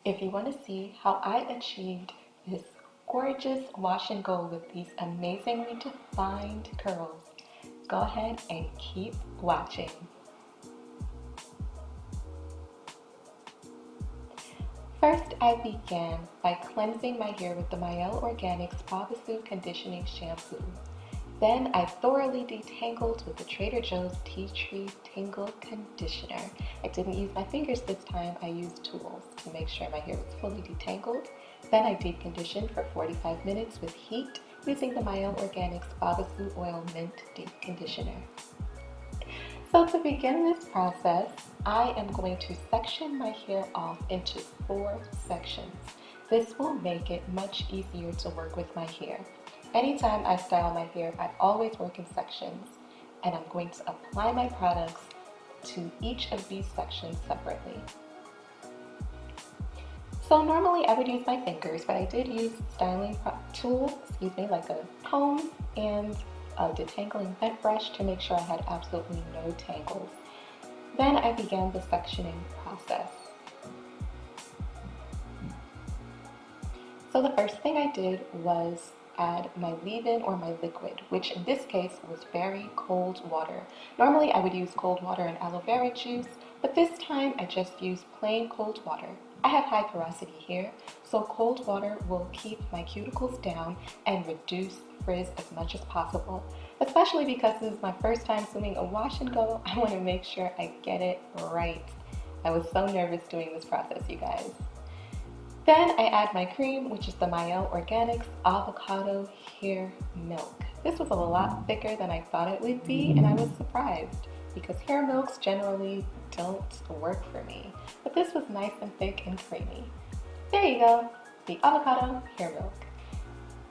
If you want to see how I achieved this gorgeous wash and go with these amazingly defined curls, go ahead and keep watching. First, I began by cleansing my hair with the Mielle Organics Grapeseed Conditioning Shampoo. Then I thoroughly detangled with the Trader Joe's Tea Tree Tangle Conditioner. I didn't use my fingers this time, I used tools to make sure my hair was fully detangled. Then I deep conditioned for 45 minutes with heat using the Mielle Organics Grapeseed Oil Mint Deep Conditioner. So to begin this process, I am going to section my hair off into 4 sections. This will make it much easier to work with my hair. Anytime I style my hair, I always work in sections, and I'm going to apply my products to each of these sections separately. So normally I would use my fingers, but I did use styling tools, like a comb and a detangling bent brush to make sure I had absolutely no tangles. Then I began the sectioning process. So the first thing I did was add my leave-in or my liquid, which in this case was very cold water. Normally I would use cold water and aloe vera juice, but this time I just used plain cold water. I have high porosity hair, so cold water will keep my cuticles down and reduce frizz as much as possible. Especially because this is my first time doing a wash and go, I want to make sure I get it right. I was so nervous doing this process, you guys. Then I add my cream, which is the Mielle Organics Avocado Hair Milk. This was a lot thicker than I thought it would be, and I was surprised because hair milks generally don't work for me. But this was nice and thick and creamy. There you go, the avocado hair milk.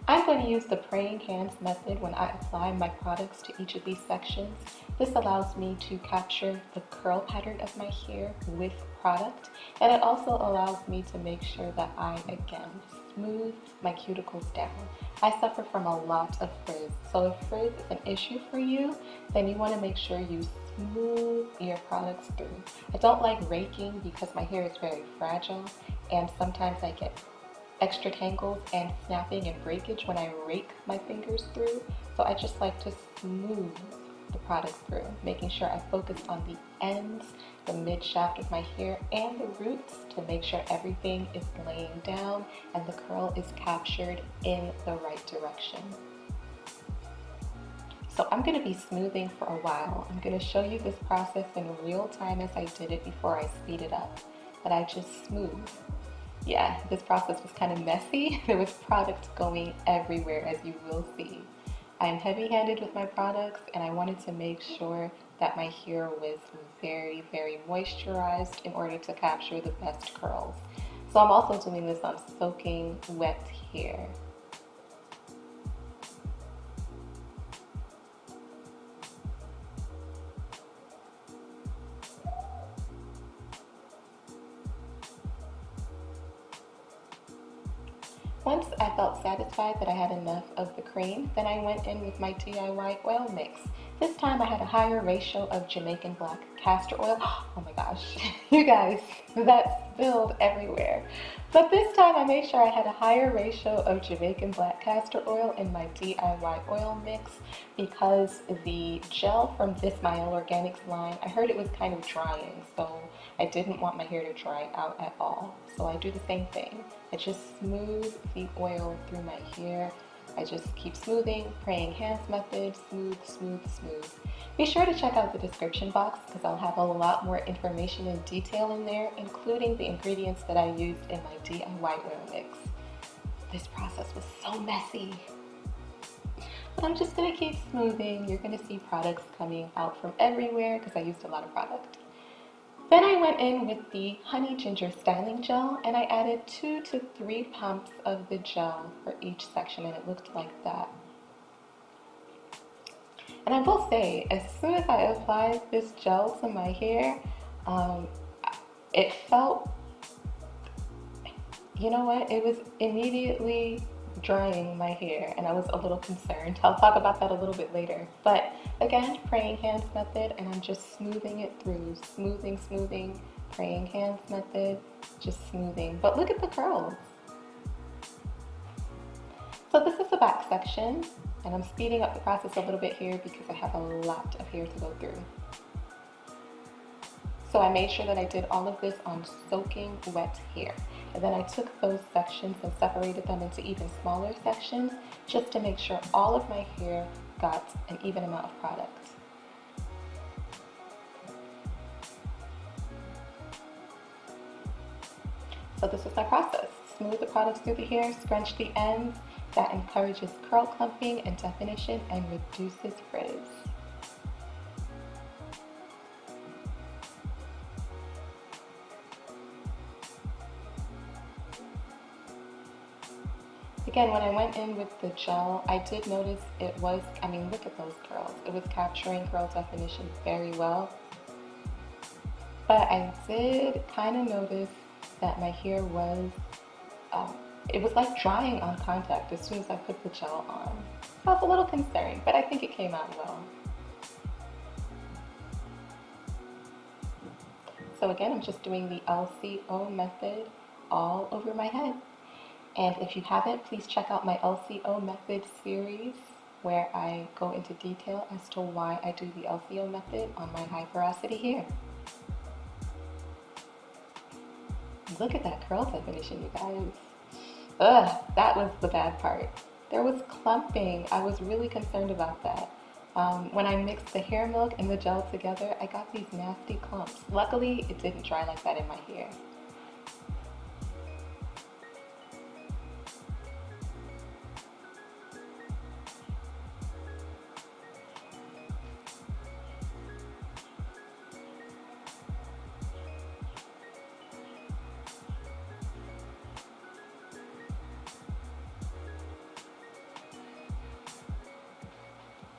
I'm going to use the praying hands method when I apply my products to each of these sections. This allows me to capture the curl pattern of my hair with product, and it also allows me to make sure that I, again, smooth my cuticles down. I suffer from a lot of frizz, so if frizz is an issue for you, then you want to make sure you smooth your products through. I don't like raking because my hair is very fragile, and sometimes I get extra tangles and snapping and breakage when I rake my fingers through, so I just like to smooth the product through, making sure I focus on the ends, the mid shaft of my hair, and the roots to make sure everything is laying down and the curl is captured in the right direction. So I'm going to be smoothing for a while. I'm going to show you this process in real time as I did it before I speed it up, but I just smooth. Yeah, this process was kind of messy. There was product going everywhere, as you will see. I'm heavy-handed with my products, and I wanted to make sure that my hair was very, very moisturized in order to capture the best curls. So I'm also doing this on soaking wet hair. Once I felt satisfied that I had enough of the cream, then I went in with my DIY oil mix. This time I had a higher ratio of Jamaican black castor oil. Oh my gosh, you guys, that spilled everywhere. But this time I made sure I had a higher ratio of Jamaican black castor oil in my DIY oil mix because the gel from this Mielle Organics line, I heard it was kind of drying, so I didn't want my hair to dry out at all. So I do the same thing. I just smooth the oil through my hair. I just keep smoothing, praying hands method, smooth, smooth, smooth. Be sure to check out the description box because I'll have a lot more information and detail in there, including the ingredients that I used in my DIY oil mix. This process was so messy. But I'm just gonna keep smoothing. You're gonna see products coming out from everywhere because I used a lot of product. Then I went in with the honey ginger styling gel and I added 2 to 3 pumps of the gel for each section, and it looked like that. And I will say, as soon as I applied this gel to my hair, it felt, you know what, it was immediately drying my hair and I was a little concerned. I'll talk about that a little bit later. But again, praying hands method, and I'm just smoothing it through, smoothing, praying hands method, just smoothing. But look at the curls. So this is the back section, and I'm speeding up the process a little bit here because I have a lot of hair to go through. So I made sure that I did all of this on soaking wet hair. And then I took those sections and separated them into even smaller sections just to make sure all of my hair got an even amount of product. So this is my process. Smooth the products through the hair, scrunch the ends. That encourages curl clumping and definition and reduces frizz. Again, when I went in with the gel, I did notice it was, I mean, look at those curls. It was capturing curl definition very well. But I did kind of notice that my hair was, it was like drying on contact as soon as I put the gel on. So I was a little concerned, but I think it came out well. So again, I'm just doing the LCO method all over my head. And if you haven't, please check out my LCO method series where I go into detail as to why I do the LCO method on my high porosity hair. Look at that curl definition, you guys. Ugh, that was the bad part. There was clumping. I was really concerned about that. When I mixed the hair milk and the gel together, I got these nasty clumps. Luckily, it didn't dry like that in my hair.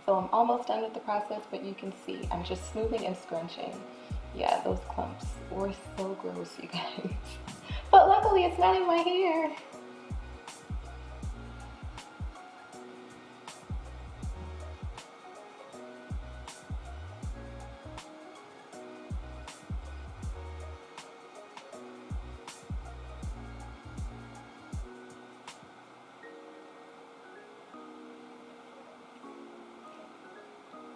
So I'm almost done with the process, but you can see I'm just smoothing and scrunching. Yeah, those clumps were so gross, you guys. But luckily it's not in my hair.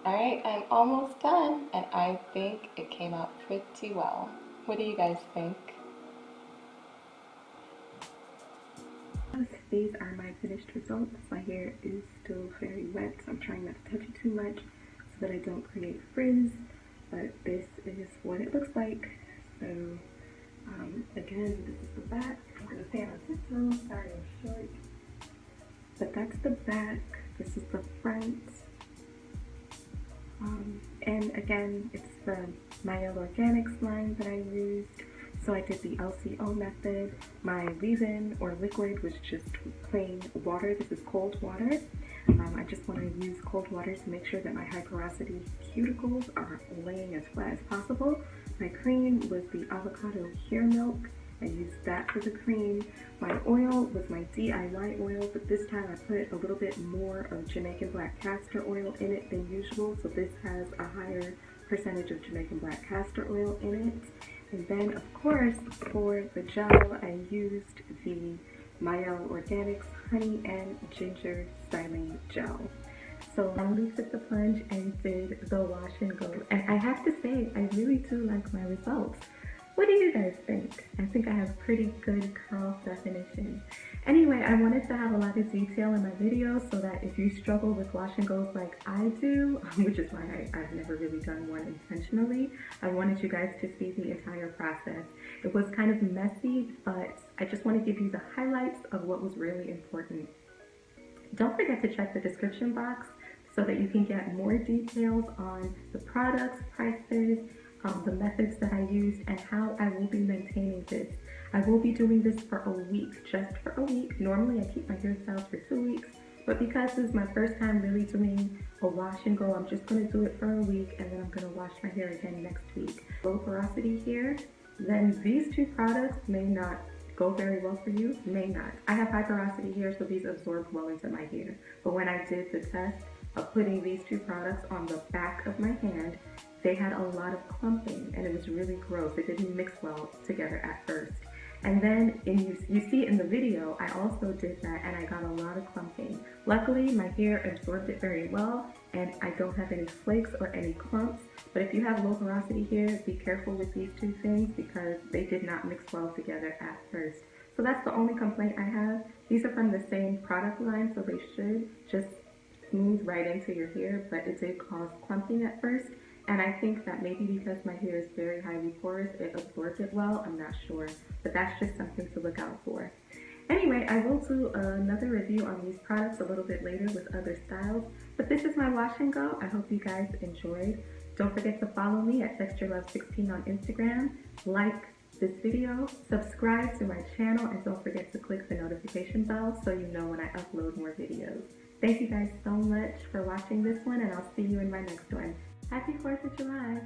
Alright, I'm almost done, and I think it came out pretty well. What do you guys think? These are my finished results. My hair is still very wet, so I'm trying not to touch it too much so that I don't create frizz, but this is what it looks like. So, again, this is the back. I'm going to stand on tiptoes, sorry I'm short. But that's the back, this is the front. And again, it's the Mielle Organics line that I used. So I did the LCO method. My leave-in or liquid was just plain water. This is cold water. I just want to use cold water to make sure that my high porosity cuticles are laying as flat as possible. My cream was the avocado hair milk. I used that for the cream. My oil was my DIY oil, but this time I put a little bit more of Jamaican black castor oil in it than usual, so this has a higher percentage of Jamaican black castor oil in it. And then, of course, for the gel, I used the Mielle Organics Honey and Ginger Styling Gel. So I really took the plunge and did the wash and go. And I have to say, I really do like my results. What do you guys think? I think I have pretty good curl definition. Anyway, I wanted to have a lot of detail in my videos so that if you struggle with wash and goes like I do, which is why I've never really done one intentionally, I wanted you guys to see the entire process. It was kind of messy, but I just want to give you the highlights of what was really important. Don't forget to check the description box so that you can get more details on the products, prices, the methods that I used, and how I will be maintaining this. I will be doing this for a week, just for a week. Normally I keep my hairstyles for 2 weeks, but because this is my first time really doing a wash and go, I'm just going to do it for a week, and then I'm going to wash my hair again next week. Low porosity hair, then these two products may not go very well for you, may not. I have high porosity hair, so these absorb well into my hair, but when I did the test, putting these two products on the back of my hand, they had a lot of clumping and it was really gross. It didn't mix well together at first. And then you see in the video, I also did that and I got a lot of clumping. Luckily, my hair absorbed it very well and I don't have any flakes or any clumps. But if you have low porosity hair, be careful with these two things because they did not mix well together at first. So that's the only complaint I have. These are from the same product line, so they should just smooth right into your hair, but it did cause clumping at first. And I think that maybe because my hair is very highly porous, it absorbed it well. I'm not sure, but that's just something to look out for. Anyway, I will do another review on these products a little bit later with other styles, but this is my wash and go. I hope you guys enjoyed. Don't forget to follow me at TextureLove16 on Instagram, like this video, subscribe to my channel, and don't forget to click the notification bell so you know when I upload more videos. Thank you guys so much for watching this one, and I'll see you in my next one. Happy 4th of July!